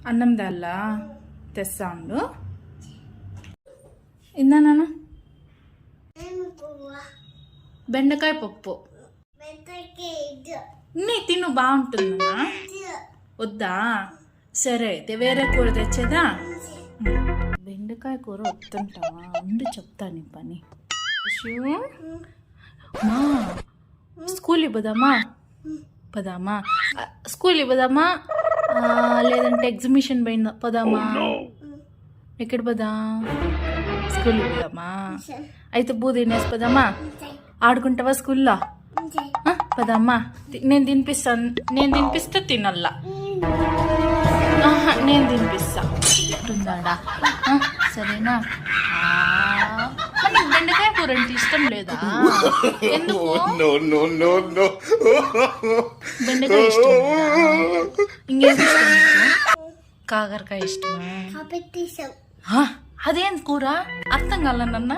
అన్నం దల్లా తెస్తా ఉండు. ఇందా నాన్న బెండకాయ పప్పు నీ తిను బాగుంటుందన్నా. వద్దా? సరే అయితే వేరే కూర తెచ్చేదా? బెండకాయ కూర వద్దంటావా? ఉండి చెప్తా నీ పని. మా స్కూల్కి పోదామా? పోదామా? స్కూల్కి పోదామా లేదంటే ఎగ్జిబిషన్ పోదామా? ఎక్కడ పోదా? స్కూల్కి పోదామా? అయితే బూ తినేసి పోదామా? ఆడుకుంటావా స్కూల్లో? పదమ్మా, నేను తినిపిస్తే తినల్లా. నేను తినిపిస్తా ఉంటుందాడా? సరేనా? నీకు బెండకాయ కూర అంటే ఇష్టం లేదా? ఎందుకు బెండకాయ ఇష్టం? ఇంకేం ఇష్టం? కాకరకాయ ఇష్టమా? అదేం కూర? అర్థం కాలన్న.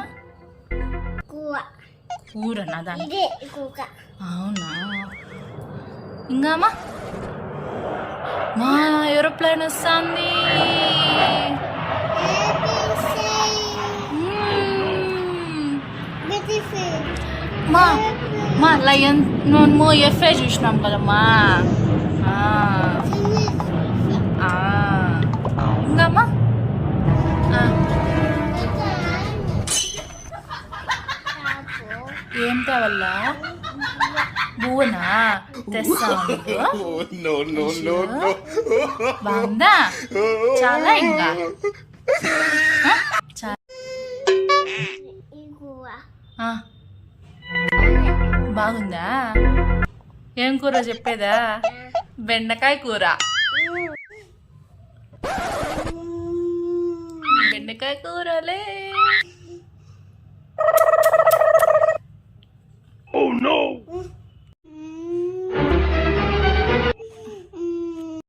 కూరనా? దాని అవునా? ఇంకామా మా ఏరోప్లేన్ వస్తుంది. మా లయన్ మనము ఎఫ్ఏ చూసినాం కదమ్మా. ఇంకామా ఏం కావాలా? బువ్వనా? తెస్తా. బాగుందా? చాలా ఇంకా బాగుందా? ఏం కూర చెప్పేదా? బెండకాయ కూర. బెండకాయ కూరలే.